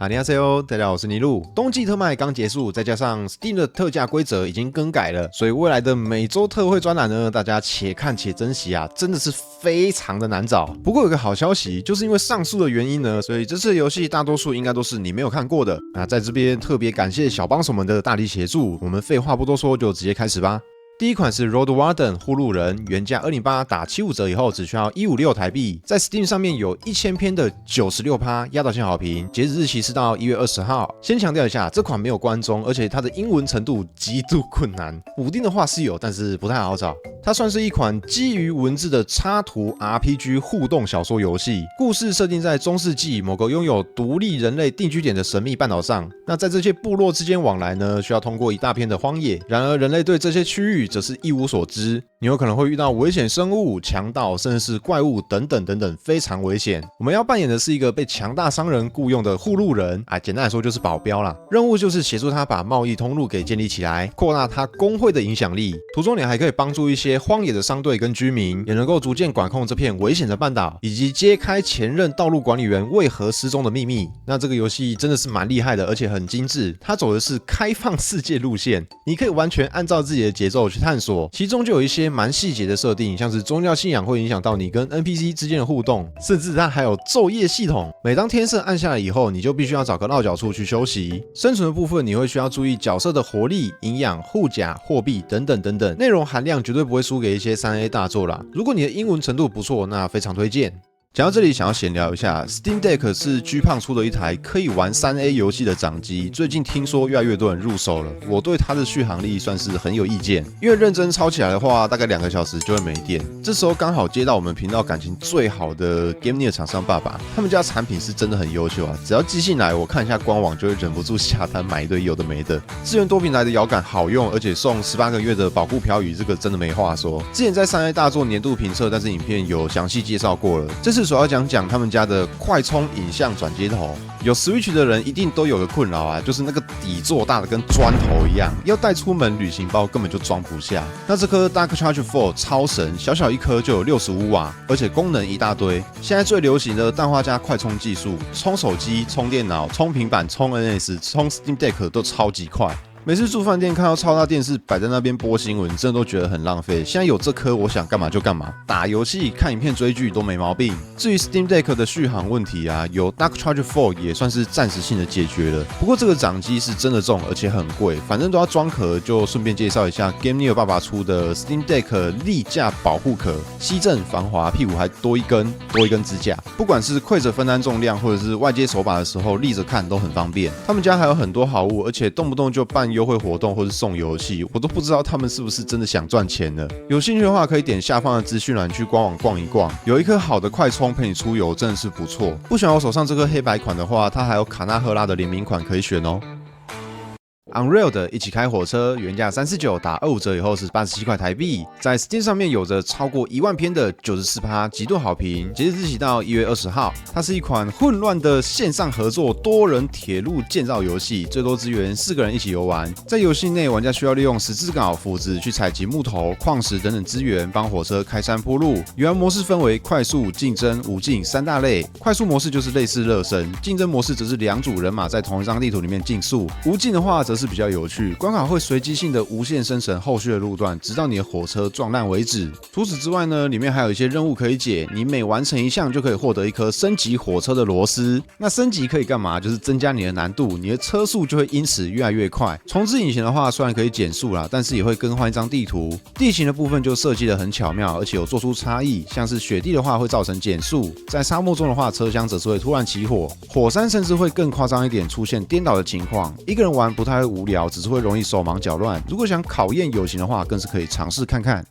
안녕하세요，大家好，我是尼路。冬季特卖刚结束，再加上 Steam 的特价规则已经更改了，所以未来的每周特惠专栏呢，大家且看且珍惜啊，真的是非常的难找。不过有个好消息，就是因为上述的原因呢，所以这次的游戏大多数应该都是你没有看过的。那在这边特别感谢小帮手们的大力协助，我们废话不多说，就直接开始吧。第一款是 Road Warden 护路人，原价208打75折以后只需要156台币，在 Steam 上面有1000篇的96%压倒性好评，截止日期是到1月20号。先强调一下，这款没有关中，而且它的英文程度极度困难，补丁的话是有，但是不太好找。它算是一款基于文字的插图 RPG 互动小说游戏，故事设定在中世纪某个拥有独立人类定居点的神秘半岛上。那在这些部落之间往来呢，需要通过一大片的荒野，然而人类对这些区域则是一无所知，你有可能会遇到危险生物、强盗，甚至是怪物等等等等，非常危险。我们要扮演的是一个被强大商人雇佣的护路人，简单来说就是保镖啦。任务就是协助他把贸易通路给建立起来，扩大他工会的影响力。途中你还可以帮助一些荒野的商队跟居民，也能够逐渐管控这片危险的半岛，以及揭开前任道路管理员为何失踪的秘密。那这个游戏真的是蛮厉害的，而且很精致。它走的是开放世界路线，你可以完全按照自己的节奏去探索，其中就有一些蛮细节的设定，像是宗教信仰会影响到你跟 NPC 之间的互动，甚至它还有昼夜系统。每当天色暗下来以后，你就必须要找个落脚处去休息。生存的部分你会需要注意角色的活力、营养、护甲、货币等等等等，内容含量绝对不会输给一些3A 大作啦。如果你的英文程度不错，那非常推荐。讲到这里，想要闲聊一下 ，Steam Deck 是 G 胖出的一台可以玩3A 游戏的掌机，最近听说越来越多人入手了。我对它的续航力算是很有意见，因为认真超起来的话，大概2个小时就会没电。这时候刚好接到我们频道感情最好的 Gaming 厂商爸爸，他们家产品是真的很优秀啊！只要寄信来，我看一下官网就会忍不住下单买一堆有的没的。支援多平台的摇杆好用，而且送18个月的保护漂移，这个真的没话说。之前在3A 大作年度评测，但是影片有详细介绍过了。这次主要讲他们家的快充影像转接头。有 Switch 的人一定都有个困扰啊，就是那个底座大的跟砖头一样，要带出门旅行包根本就装不下。那这颗 Dark Charge 4超神，小小一颗就有65瓦，而且功能一大堆。现在最流行的氮化镓快充技术，充手机、充电脑、充平板、充 NS、充 Steam Deck 都超级快。每次住饭店看到超大电视摆在那边播新闻，真的都觉得很浪费。现在有这颗，我想干嘛就干嘛，打游戏、看影片、追剧都没毛病。至于 Steam Deck 的续航问题啊，有 Dark Charge 4也算是暂时性的解决了。不过这个掌机是真的重，而且很贵，反正都要装壳，就顺便介绍一下 Gaming 爸爸出的 Steam Deck 立架保护壳，吸震防滑，屁股还多一根支架。不管是跪着分担重量，或者是外接手把的时候立着看都很方便。他们家还有很多好物，而且动不动就办优惠活动或是送游戏，我都不知道他们是不是真的想赚钱呢？有兴趣的话，可以点下方的资讯栏去官网逛一逛。有一颗好的快充陪你出游，真的是不错。不喜欢我手上这颗黑白款的话，它还有卡纳赫拉的联名款可以选哦。Unreal 的一起开火车，原价349打25折以后是87块台币，在 Steam 上面有着超过1万篇的94%极度好评，截止日期到1月20号。它是一款混乱的线上合作多人铁路建造游戏，最多支援4个人一起游玩。在游戏内，玩家需要利用十字镐、斧子去采集木头、矿石等等资源，帮火车开山铺路。游玩模式分为快速、竞争、无尽3大类。快速模式就是类似热身，竞争模式则是2组人马在同一张地图里面竞速，无尽的话则是比较有趣，关卡会随机性的无限生成后续的路段，直到你的火车撞烂为止。除此之外呢，里面还有一些任务可以解，你每完成一项就可以获得一颗升级火车的螺丝。那升级可以干嘛？就是增加你的难度，你的车速就会因此越来越快。重置引擎的话，虽然可以减速啦，但是也会更换一张地图。地形的部分就设计得很巧妙，而且有做出差异，像是雪地的话会造成减速，在沙漠中的话，车厢则是会突然起火，火山甚至会更夸张一点，出现颠倒的情况。一个人玩不太会无聊，只是会容易手忙脚乱。如果想考验友情的话，更是可以尝试看看。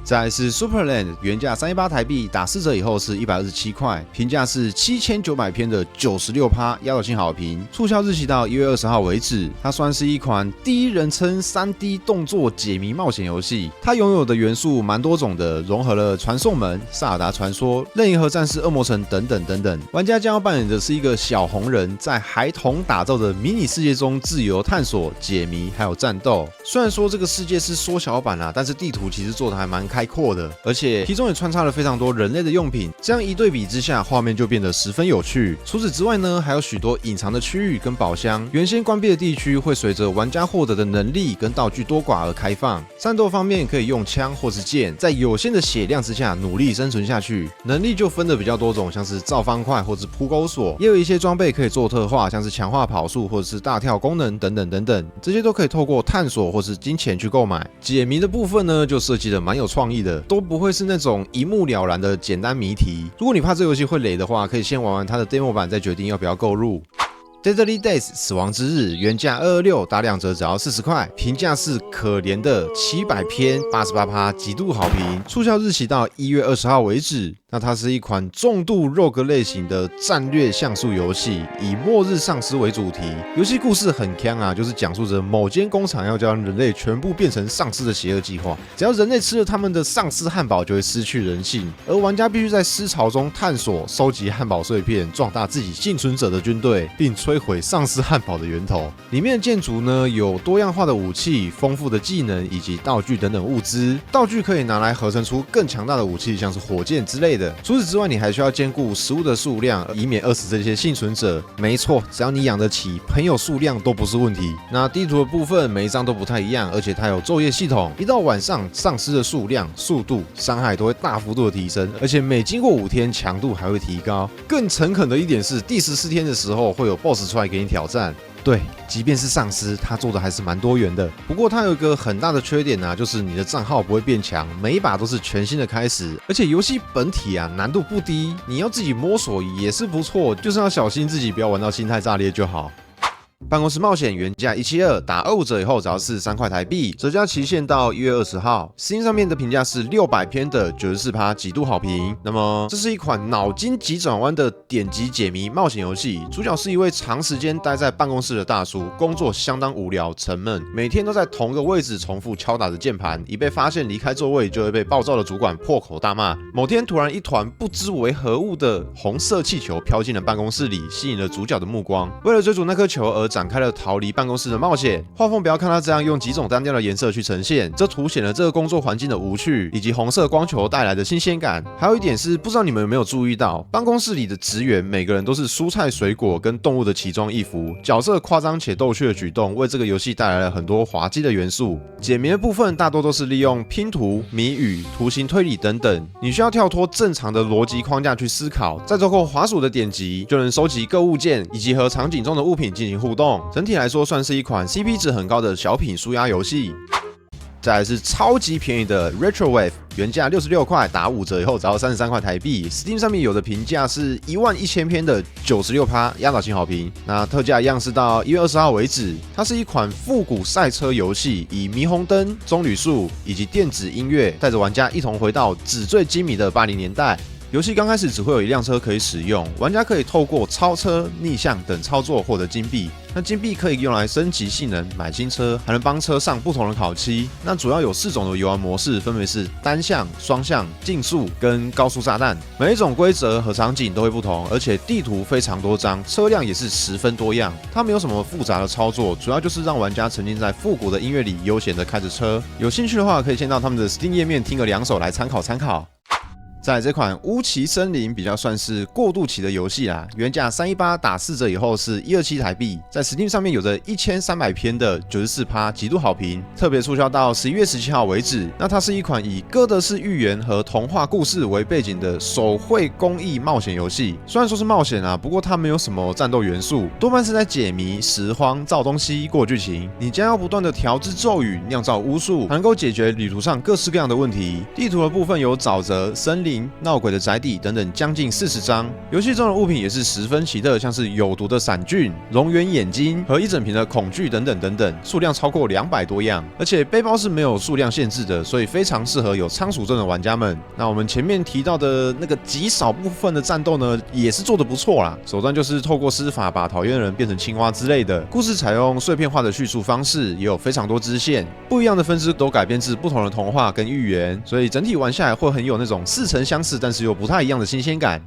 再来是 Superland， 原价318台币，打4折以后是127块，评价是7900篇的96%压倒性好评，促销日期到1月20号为止。它算是一款第一人称 3D 动作解谜冒险游戏，它拥有的元素蛮多种的，融合了传送门、萨尔达传说、任银河战士、恶魔城等等等等。玩家将要扮演的是一个小红人，在孩童打造的迷你世界中自由探索、解谜还有战斗。虽然说这个世界是缩小版但是地图其实做的还蛮开阔的，而且其中也穿插了非常多人类的用品，这样一对比之下，画面就变得十分有趣。除此之外呢，还有许多隐藏的区域跟宝箱，原先关闭的地区会随着玩家获得的能力跟道具多寡而开放。战斗方面可以用枪或是剑，在有限的血量之下努力生存下去。能力就分的比较多种，像是造方块或是扑钩锁，也有一些装备可以做特化，像是强化跑速或者是大跳功能等等等等，这些都可以透过探索或是金钱去购买。解谜的部分呢，就设计的蛮有创意的，都不会是那种一目了然的简单谜题。如果你怕这游戏会雷的话，可以先玩玩它的 demo 版，再决定要不要购入。Deadly Days 死亡之日原价226，打2折只要40块，评价是可怜的700篇88%，极度好评，促销日期到1月20号为止。那它是一款重度 rogue 类型的战略像素游戏，以末日丧尸为主题。游戏故事很鏘啊，就是讲述着某间工厂要将人类全部变成丧尸的邪恶计划。只要人类吃了他们的丧尸汉堡，就会失去人性，而玩家必须在尸潮中探索、收集汉堡碎片，壮大自己幸存者的军队，并摧毁丧尸汉堡的源头。里面的建筑呢，有多样化的武器、丰富的技能以及道具等等物资。道具可以拿来合成出更强大的武器，像是火箭之类的。除此之外，你还需要兼顾食物的数量，以免饿死这些幸存者。没错，只要你养得起，朋友数量都不是问题。那地图的部分，每一张都不太一样，而且它有昼夜系统。一到晚上，丧尸的数量、速度、伤害都会大幅度的提升，而且每经过5天，强度还会提高。更诚恳的一点是，第14天的时候会有 BOSS 出来给你挑战。对，即便是丧尸，它做的还是蛮多元的。不过它有一个很大的缺点啊，就是你的账号不会变强，每一把都是全新的开始。而且游戏本体啊难度不低，你要自己摸索也是不错，就是要小心自己不要玩到心态炸裂就好。办公室冒险原价172，打25折以后只要43块台币，折价期限到1月20号。Steam 上面的评价是600篇的94%，极度好评。那么这是一款脑筋急转弯的点击解谜冒险游戏，主角是一位长时间待在办公室的大叔，工作相当无聊沉闷，每天都在同个位置重复敲打着键盘，一被发现离开座位就会被暴躁的主管破口大骂。某天突然一团不知为何物的红色气球飘进了办公室里，吸引了主角的目光。为了追逐那颗球而展开了逃离办公室的冒险。画风不要看它这样用几种单调的颜色去呈现，这凸显了这个工作环境的无趣，以及红色光球带来的新鲜感。还有一点是，不知道你们有没有注意到，办公室里的职员每个人都是蔬菜、水果跟动物的奇装异服，角色夸张且逗趣的举动，为这个游戏带来了很多滑稽的元素。解谜的部分大多都是利用拼图、谜语、图形推理等等，你需要跳脱正常的逻辑框架去思考，再透过滑鼠的点击，就能收集各物件以及和场景中的物品进行互动。整体来说，算是一款 CP 值很高的小品抒压游戏。再来是超级便宜的 Retrowave， 原价66块，打5折以后只要33块台币。Steam 上面有的评价是11000篇的96%，压倒性好评。那特价一样是到1月20号为止。它是一款复古赛车游戏，以霓虹灯、棕榈树以及电子音乐，带着玩家一同回到纸醉金迷的80年代。游戏刚开始只会有一辆车可以使用，玩家可以透过超车、逆向等操作获得金币。那金币可以用来升级性能、买新车，还能帮车上不同的烤漆。那主要有4种的游玩模式，分别是单向、双向、竞速跟高速炸弹。每一种规则和场景都会不同，而且地图非常多张，车辆也是十分多样。它没有什么复杂的操作，主要就是让玩家沉浸在复古的音乐里，悠闲的开着车。有兴趣的话，可以先到他们的 Steam 页面听个2首来参考参考。再来这款乌奇森林比较算是过渡期的游戏啦，原价318，打4折以后是127台币，在 Steam 上面有着1300篇的94%，极度好评，特别促销到11月17号为止。那它是一款以哥德式寓言和童话故事为背景的手绘工艺冒险游戏。虽然说是冒险啊，不过它没有什么战斗元素，多半是在解谜、拾荒、造东西、过剧情。你将要不断的调制咒语、酿造巫术，才能够解决旅途上各式各样的问题。地图的部分有沼泽、森林、闹鬼的宅邸等等，将近40张。游戏中的物品也是十分奇特，像是有毒的伞菌、蝾螈眼睛和一整瓶的恐惧等等等等，数量超过200多样。而且背包是没有数量限制的，所以非常适合有仓鼠症的玩家们。那我们前面提到的那个极少部分的战斗呢，也是做得不错啦。手段就是透过施法把讨厌的人变成青蛙之类的。故事采用碎片化的叙述方式，也有非常多支线，不一样的分支都改编自不同的童话跟寓言，所以整体玩下来会很有那种似曾相识但是又不太一样的新鲜感。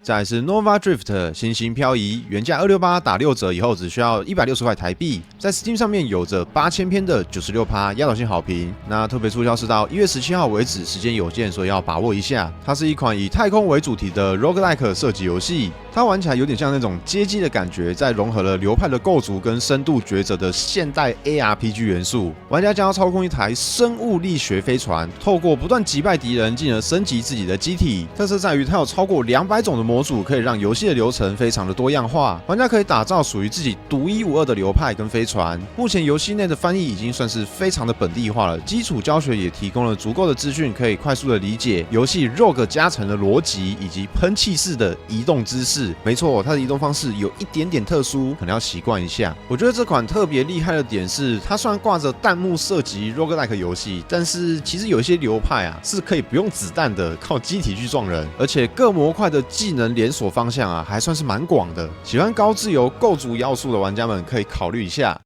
再来是 Nova Drift 新型漂移，原价268打6折以后只需要160块台币，在 Steam 上面有着8000篇的96%压倒性好评。那特别促销是到1月17号为止，时间有限，所以要把握一下。它是一款以太空为主题的 Roguelike 射击游戏，它玩起来有点像那种街机的感觉，在融合了流派的构筑跟深度抉择的现代 ARPG 元素。玩家将要操控一台生物力学飞船，透过不断击败敌人，进而升级自己的机体。特色在于它有超过200种的模组，可以让游戏的流程非常的多样化。玩家可以打造属于自己独一无二的流派跟飞船。目前游戏内的翻译已经算是非常的本地化了，基础教学也提供了足够的资讯，可以快速的理解游戏 Rogue 加成的逻辑以及喷气式的移动姿势。没错，它的移动方式有一点点特殊，可能要习惯一下。我觉得这款特别厉害的点是，它虽然挂着弹幕射击 Roguelike 游戏，但是其实有一些流派啊是可以不用子弹的，靠机体去撞人，而且各模块的技能连锁方向啊还算是蛮广的。喜欢高自由构筑要素的玩家们可以考虑一下。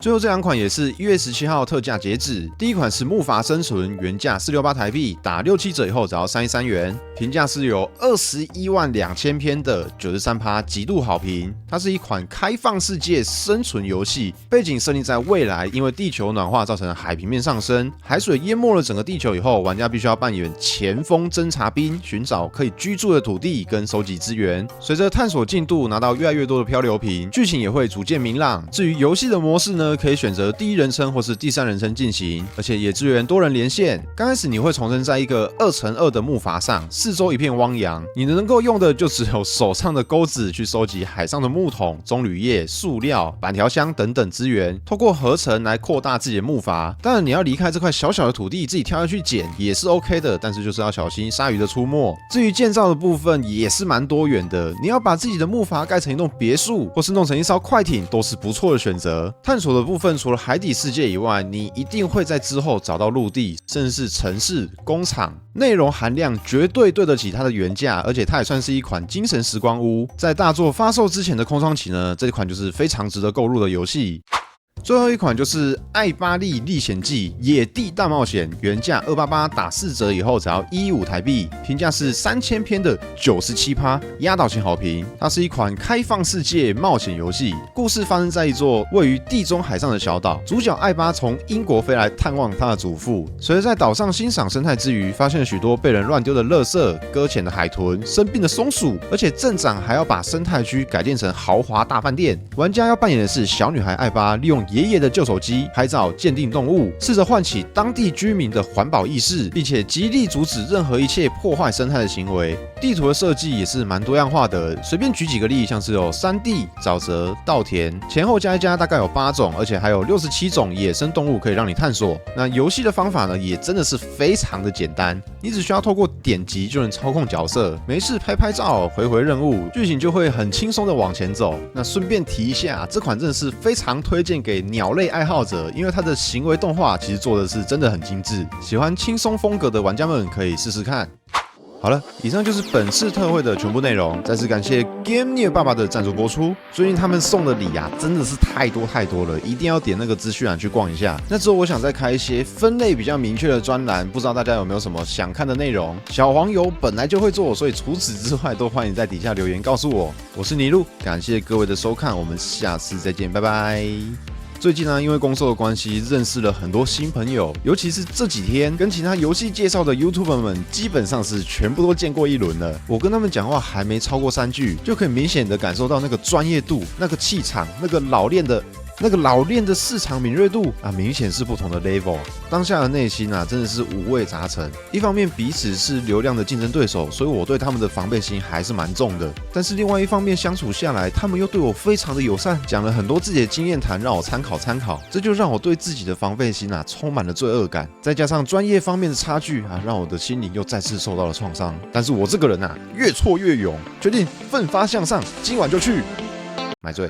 最后这两款也是1月17号特价截止。第一款是木筏生存，原价468台币，打6、7折以后只要313元。评价是有212000篇的93%，极度好评。它是一款开放世界生存游戏，背景设定在未来，因为地球暖化造成海平面上升，海水淹没了整个地球以后，玩家必须要扮演前锋侦察兵，寻找可以居住的土地跟收集资源。随着探索进度，拿到越来越多的漂流瓶，剧情也会逐渐明朗。至于游戏的模式呢，可以选择第一人称或是第三人称进行，而且也支援多人连线。刚开始你会重生在一个2×2的木筏上，四周一片汪洋，你能够用的就只有手上的钩子去收集海上的木桶、棕榈叶、塑料、板条箱等等资源，透过合成来扩大自己的木筏。当然你要离开这块小小的土地，自己跳下去捡也是 OK 的，但是就是要小心鲨鱼的出没。至于建造的部分也是蛮多元的，你要把自己的木筏盖成一栋别墅，或是弄成一艘快艇，都是不错的选择。探索的部分除了海底世界以外，你一定会在之后找到陆地，甚至是城市、工厂，内容含量绝对对得起它的原价，而且它也算是一款精神时光屋。在大作发售之前的空窗期呢，这款就是非常值得购入的游戏。最后一款就是《艾巴利历险记：野地大冒险》，原价288打4折以后只要115台币，评价是3000篇的97%，压倒性好评。它是一款开放世界冒险游戏，故事发生在一座位于地中海上的小岛。主角艾巴从英国飞来探望他的祖父，随着在岛上欣赏生态之余，发现了许多被人乱丢的垃圾、搁浅的海豚、生病的松鼠，而且镇长还要把生态区改建成豪华大饭店。玩家要扮演的是小女孩艾巴，利用爷爷的旧手机拍照鉴定动物，试着唤起当地居民的环保意识，并且极力阻止任何一切破坏生态的行为。地图的设计也是蛮多样化的，随便举几个例，像是有山地、沼泽、稻田，前后加一加大概有8种，而且还有67种野生动物可以让你探索。那游戏的方法呢，也真的是非常的简单，你只需要透过点击就能操控角色，没事拍拍照、回任务，剧情就会很轻松的往前走。那顺便提一下，这款真的是非常推荐给鸟类爱好者，因为它的行为动画其实做的是真的很精致，喜欢轻松风格的玩家们可以试试看。好了，以上就是本次特惠的全部内容。再次感谢 GameNear 爸爸的赞助播出。最近他们送的礼啊，真的是太多了，一定要点那个资讯栏去逛一下。那之后我想再开一些分类比较明确的专栏，不知道大家有没有什么想看的内容？小黄油本来就会做，所以除此之外都欢迎在底下留言告诉我。我是尼路，感谢各位的收看，我们下次再见，拜拜。最近呢，因为工作的关系，认识了很多新朋友，尤其是这几天跟其他游戏介绍的 YouTuber 们，基本上是全部都见过一轮了。我跟他们讲话还没超过3句，就可以明显的感受到那个专业度、那个气场、那个老练的市场敏锐度啊，明显是不同的 level。当下的内心啊，真的是五味杂陈。一方面彼此是流量的竞争对手，所以我对他们的防备心还是蛮重的。但是另外一方面相处下来，他们又对我非常的友善，讲了很多自己的经验谈，让我参考。这就让我对自己的防备心啊充满了罪恶感。再加上专业方面的差距啊，让我的心灵又再次受到了创伤。但是我这个人啊，越挫越勇，决定奋发向上，今晚就去买醉。